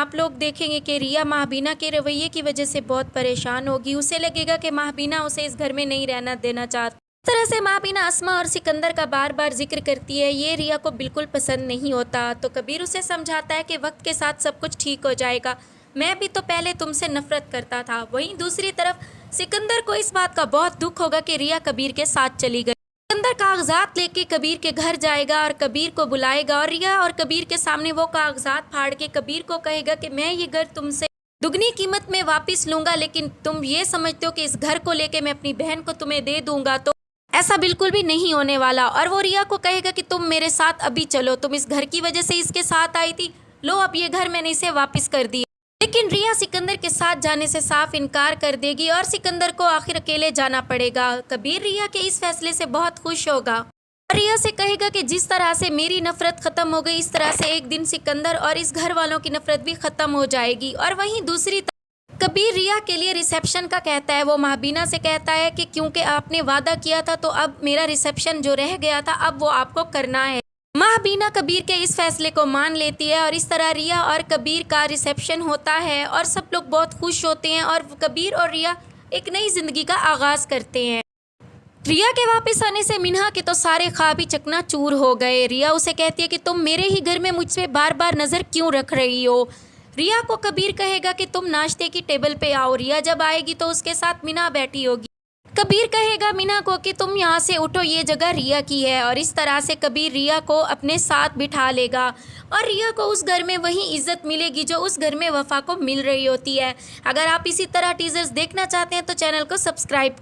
आप लोग देखेंगे कि रिया महबीना के रवैये की वजह से बहुत परेशान होगी। उसे लगेगा कि महबीना उसे इस घर में नहीं रहना देना चाहती। इस तरह से महबीना अस्मा और सिकंदर का बार बार जिक्र करती है। ये रिया को बिल्कुल पसंद नहीं होता। तो कबीर उसे समझाता है कि वक्त के साथ सब कुछ ठीक हो जाएगा, मैं भी तो पहले तुमसे नफरत करता था। वहीं दूसरी तरफ सिकंदर को इस बात का बहुत दुख होगा कि रिया कबीर के साथ चली गई। सिकंदर कागजात लेके कबीर के घर जाएगा और कबीर को बुलाएगा और रिया और कबीर के सामने वो कागजात फाड़ के कबीर को कहेगा कि मैं ये घर तुमसे दुगनी कीमत में वापस लूंगा, लेकिन तुम ये समझते हो कि इस घर को लेके मैं अपनी बहन को तुम्हें दे दूंगा, तो ऐसा बिल्कुल भी नहीं होने वाला। और वो रिया को कहेगा कि तुम मेरे साथ अभी चलो, तुम इस घर की वजह से इसके साथ आई थी, लो अब ये घर मैंने इसे वापस कर दिया। लेकिन रिया सिकंदर के साथ जाने से साफ इनकार कर देगी और सिकंदर को आखिर अकेले जाना पड़ेगा। कबीर रिया के इस फैसले से बहुत खुश होगा और रिया से कहेगा कि जिस तरह से मेरी नफरत खत्म हो गई, इस तरह से एक दिन सिकंदर और इस घर वालों की नफरत भी खत्म हो जाएगी। और वहीं दूसरी तरफ कबीर रिया के लिए रिसेप्शन का कहता है। वो महबीना से कहता है कि क्योंकि आपने वादा किया था तो अब मेरा रिसेप्शन जो रह गया था अब वो आपको करना है। महबीना कबीर के इस फैसले को मान लेती है और इस तरह रिया और कबीर का रिसेप्शन होता है और सब लोग बहुत खुश होते हैं और कबीर और रिया एक नई जिंदगी का आगाज करते हैं। रिया के वापस आने से मिन्हा के तो सारे ख्वाब ही चकनाचूर हो गए। रिया उसे कहती है कि तुम मेरे ही घर में मुझसे बार बार नज़र क्यों रख रही हो। रिया को कबीर कहेगा कि तुम नाश्ते की टेबल पे आओ। रिया जब आएगी तो उसके साथ मिन्हा बैठी होगी। कबीर कहेगा मिन्हा को कि तुम यहाँ से उठो, ये जगह रिया की है। और इस तरह से कबीर रिया को अपने साथ बिठा लेगा और रिया को उस घर में वही इज्जत मिलेगी जो उस घर में वफा को मिल रही होती है। अगर आप इसी तरह टीजर्स देखना चाहते हैं तो चैनल को सब्सक्राइब